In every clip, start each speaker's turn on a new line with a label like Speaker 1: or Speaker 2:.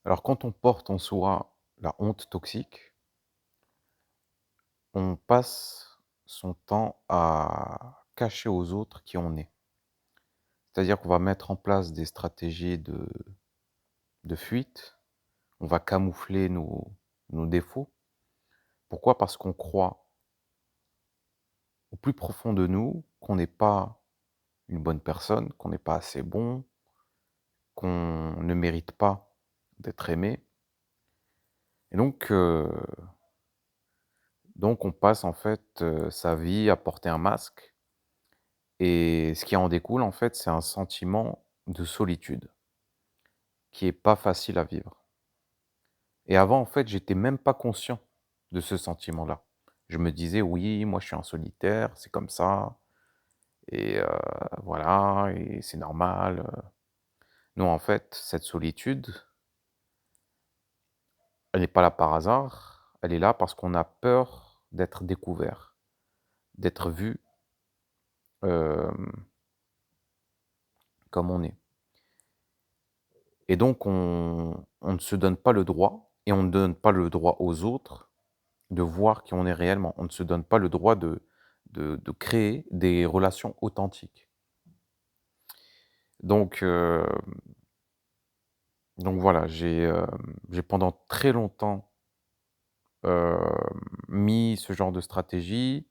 Speaker 1: Alors, quand on porte en soi la honte toxique, on passe son temps à cacher aux autres qui on est. C'est-à-dire qu'on va mettre en place des stratégies de fuite, on va camoufler nos défauts. Pourquoi? Parce qu'on croit au plus profond de nous qu'on n'est pas une bonne personne, qu'on n'est pas assez bon, qu'on ne mérite pas d'être aimé. Et donc on passe en fait, sa vie à porter un masque. Et ce qui en découle, en fait, c'est un sentiment de solitude qui est pas facile à vivre. Et avant, en fait, j'étais même pas conscient de ce sentiment-là. Je me disais: «Oui, moi, je suis un solitaire, c'est comme ça et voilà et c'est normal», Non, en fait, cette solitude, elle n'est pas là par hasard, elle est là parce qu'on a peur d'être découvert, d'être vu, hem, comme on est. Et donc on ne se donne pas le droit et on ne donne pas le droit aux autres de voir qui on est réellement. On ne se donne pas le droit de créer des relations authentiques. Donc donc voilà, j'ai pendant très longtemps, mis ce genre de stratégie,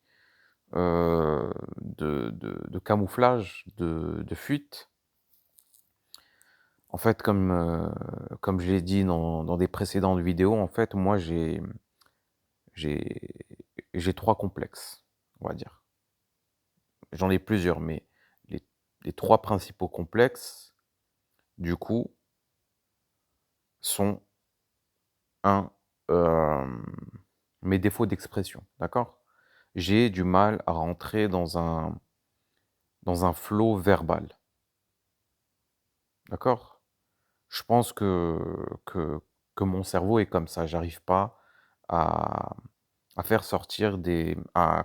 Speaker 1: de camouflage, de fuite. En fait, comme je l'ai dit dans des précédentes vidéos, en fait, moi j'ai j'ai 3 complexes, on va dire. J'en ai plusieurs, mais les les 3 principaux complexes, du coup, sont un mes défauts d'expression, d'accord? J'ai du mal à rentrer dans un flow verbal, d'accord? Je pense que mon cerveau est comme ça. J'arrive pas à faire sortir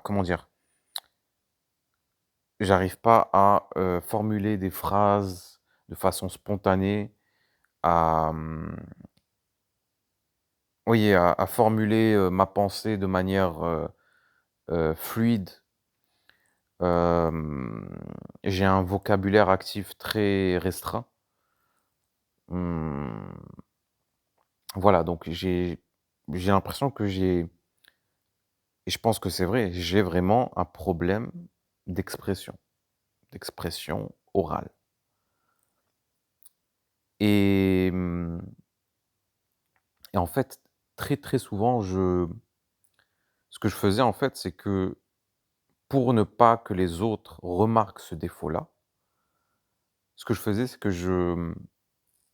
Speaker 1: comment dire? J'arrive pas à, formuler des phrases de façon spontanée, à, oui, à formuler, ma pensée de manière, fluide. J'ai un vocabulaire actif très restreint. Mmh, voilà, donc j'ai l'impression que et je pense que c'est vrai, j'ai vraiment un problème d'expression, d'expression orale. Et et en fait, très, très souvent, ce que je faisais, en fait, c'est que pour ne pas que les autres remarquent ce défaut-là, ce que je faisais, c'est que je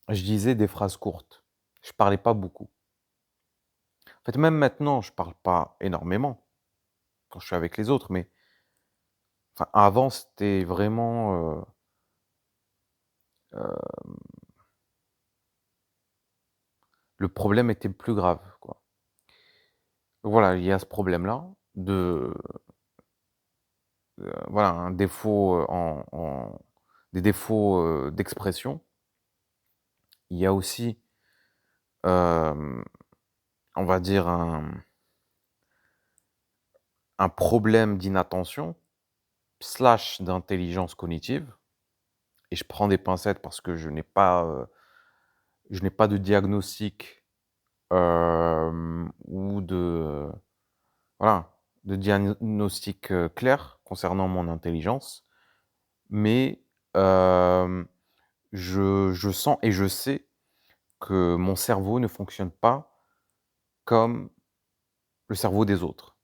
Speaker 1: disais des phrases courtes. Je parlais pas beaucoup. En fait, même maintenant, je parle pas énormément quand je suis avec les autres, mais enfin, avant, c'était vraiment, le problème était plus grave, quoi. Voilà, il y a ce problème-là voilà, un défaut, des défauts, d'expression. Il y a aussi, hem, on va dire un problème d'inattention, slash d'intelligence cognitive et je prends des pincettes parce que je n'ai pas de diagnostic, ou voilà, de diagnostic, clair concernant mon intelligence. Mais, je sens et je sais que mon cerveau ne fonctionne pas comme le cerveau des autres.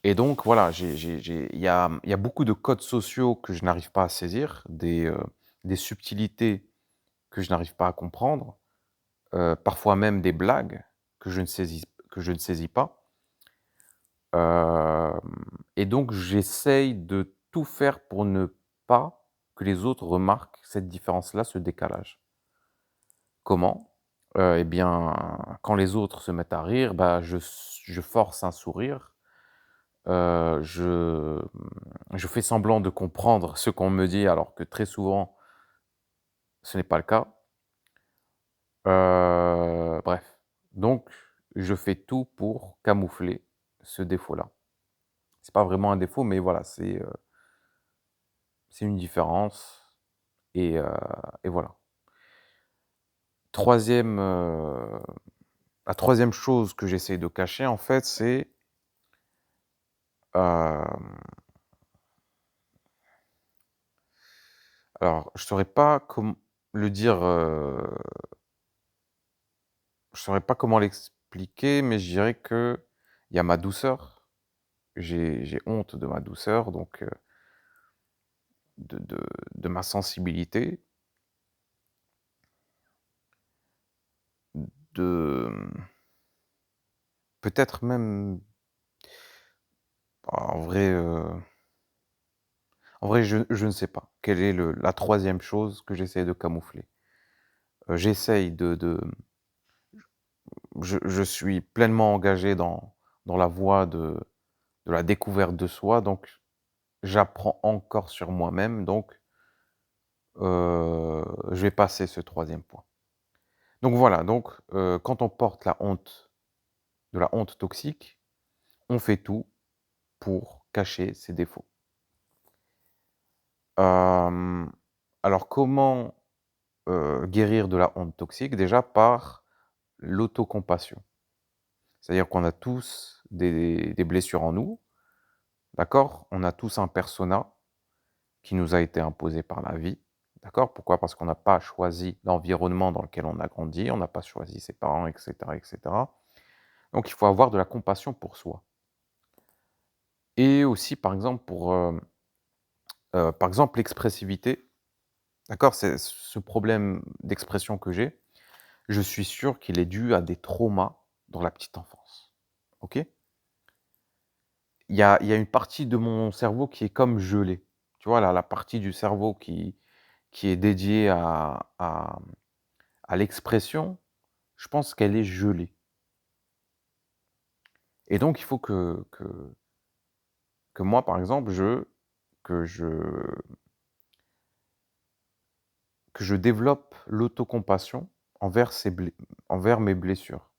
Speaker 1: Et donc voilà, il y a beaucoup de codes sociaux que je n'arrive pas à saisir, des subtilités que je n'arrive pas à comprendre, parfois même des blagues que je ne saisis pas. Hem et donc j'essaye de tout faire pour ne pas que les autres remarquent cette différence-là, ce décalage. Comment? Et bien, quand les autres se mettent à rire, bah, je force un sourire, je fais semblant de comprendre ce qu'on me dit alors que très souvent ce n'est pas le cas. Bref, donc je fais tout pour camoufler ce défaut-là. C'est pas vraiment un défaut, mais voilà, c'est une différence et heu et voilà. 3e, la troisième chose que j'essaye de cacher, en fait, c'est, hem, alors je saurais pas le dire, je saurais pas comment l'expliquer, mais je dirais qu'il y a ma douceur. J'ai honte de ma douceur, donc de de de ma sensibilité, de, peut-être même en vrai, je ne sais pas quelle est la troisième chose que j'essaie de camoufler. J'essaye je suis pleinement engagé dans la voie de la découverte de soi, donc j'apprends encore sur moi-même, donc je vais passer ce troisième point. Donc voilà, donc quand on porte la honte toxique, on fait tout pour cacher ses défauts. Hem, alors comment, guérir de la honte toxique? Déjà par l'autocompassion. C'est-à-dire qu'on a tous des blessures en nous, d'accord? On a tous un persona qui nous a été imposé par la vie, d'accord? Pourquoi? Parce qu'on n'a pas choisi l'environnement dans lequel on a grandi, on n'a pas choisi ses parents et cetera et cetera. Donc il faut avoir de la compassion pour soi et aussi par exemple par exemple l'expressivité, d'accord? C'est ce problème d'expression que j'ai, je suis sûr qu'il est dû à des traumas dans la petite enfance, OK? Il y a une partie de mon cerveau qui est comme gelée. Tu vois, la partie du cerveau qui est dédiée à l'expression, je pense qu'elle est gelée et donc il faut que moi, par exemple, que je que je développe l'autocompassion envers envers mes blessures,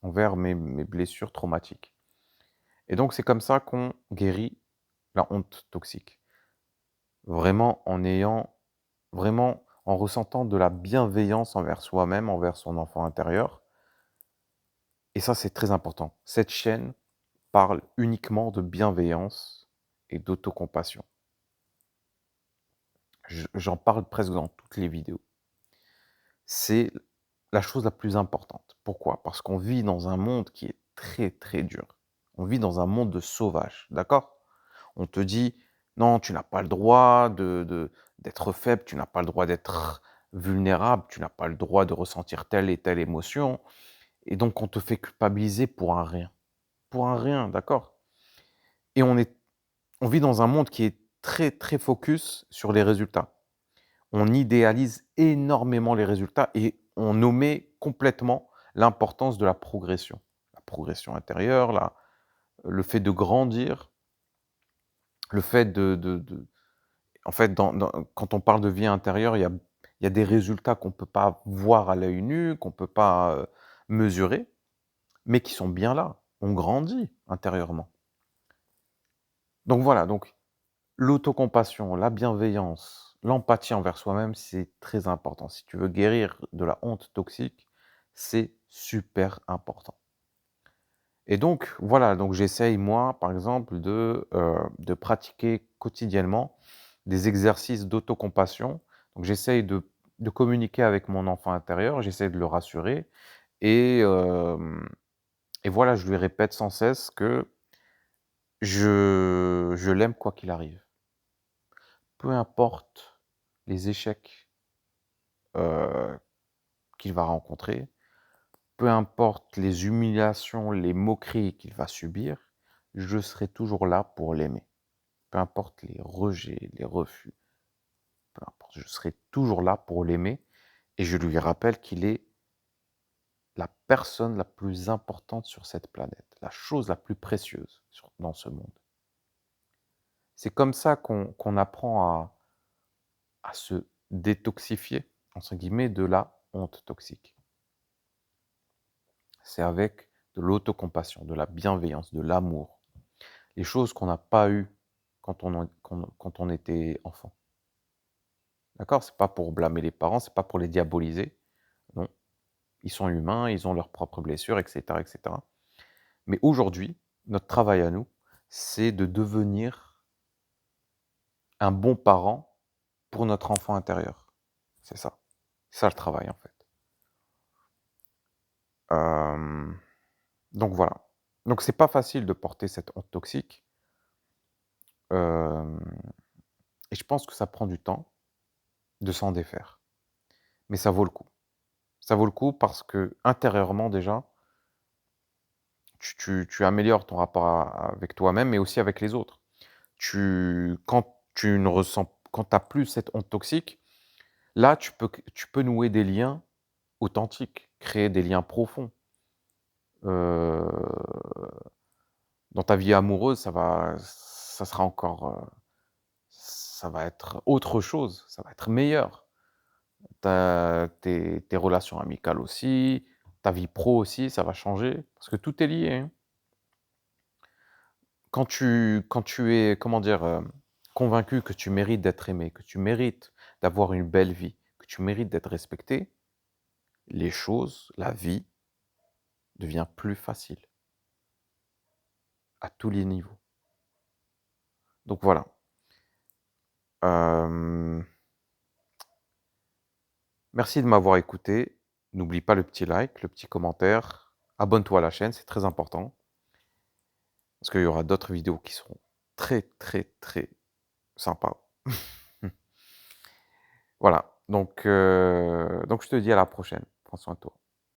Speaker 1: envers mes blessures traumatiques et donc c'est comme ça qu'on guérit la honte toxique. Vraiment en ayant vraiment en ressentant de la bienveillance envers soi-même, envers son enfant intérieur et ça, c'est très important. Cette chaîne parle uniquement de bienveillance et d'autocompassion. J'en parle presque dans toutes les vidéos. C'est la chose la plus importante. Pourquoi? Parce qu'on vit dans un monde qui est très, très dur. On vit dans un monde de sauvages, d'accord? On te dit: «Non, tu n'as pas le droit d'être faible, tu n'as pas le droit d'être vulnérable, tu n'as pas le droit de ressentir telle et telle émotion» et donc on te fait culpabiliser pour un rien. Pour un rien, d'accord? Et on vit dans un monde qui est très, très focus sur les résultats. On idéalise énormément les résultats et on omet complètement l'importance de la progression. La progression intérieure, le fait de grandir, le fait en fait, quand on parle de vie intérieure, il y a des résultats qu'on ne peut pas voir à l'œil nu, qu'on ne peut pas, mesurer, mais qui sont bien là. On grandit intérieurement. Donc voilà, donc l'autocompassion, la bienveillance, l'empathie envers soi-même, c'est très important. Si tu veux guérir de la honte toxique, c'est super important. Et donc voilà, donc j'essaye moi, par exemple, de pratiquer quotidiennement des exercices d'autocompassion. Donc j'essaye de communiquer avec mon enfant intérieur, j'essaie de le rassurer et et voilà, je lui répète sans cesse que je l'aime quoi qu'il arrive. Peu importe les échecs, heu, qu'il va rencontrer, peu importe les humiliations, les moqueries qu'il va subir, je serai toujours là pour l'aimer. Peu importe les rejets, les refus, peu importe, je serai toujours là pour l'aimer et je lui rappelle qu'il est la personne la plus importante sur cette planète, la chose la plus précieuse dans ce monde. C'est comme ça qu'on apprend à se «détoxifier» entre guillemets de la honte toxique. c'est avec de l'autocompassion, de la bienveillance, de l'amour. Les choses qu'on n'a pas eues quand on était enfant. D'accord? C'est pas pour blâmer les parents, c'est pas pour les diaboliser. Non, ils sont humains, ils ont leurs propres blessures, et cetera, et cetera. Mais aujourd'hui, notre travail à nous, c'est de devenir un bon parent pour notre enfant intérieur. C'est ça. C'est ça le travail, en fait. Donc voilà. Donc c'est pas facile de porter cette honte toxique. Hem Et je pense que ça prend du temps de s'en défaire. Mais ça vaut le coup. Ça vaut le coup parce que intérieurement déjà, tu améliores ton rapport avec toi-même, mais aussi avec les autres. Quand tu ne ressens quand tu as plus cette honte toxique, là, tu peux nouer des liens authentiques, créer des liens profonds. Heu, dans ta vie amoureuse, ça sera encore, ça va être autre chose, ça va être meilleur. Tes relations amicales aussi, ta vie pro aussi, ça va changer parce que tout est lié, hein. Quand tu es, comment dire, convaincu que tu mérites d'être aimé, que tu mérites d'avoir une belle vie, que tu mérites d'être respecté, les choses, la vie devient plus facile à tous les niveaux. Donc voilà. Hem, Merci de m'avoir écouté. N'oublie pas le petit like, le petit commentaire. Abonne-toi à la chaîne, c'est très important. Parce qu'il y aura d'autres vidéos qui seront très, très, très sympas. Voilà, donc je te dis à la prochaine. Prends soin de toi.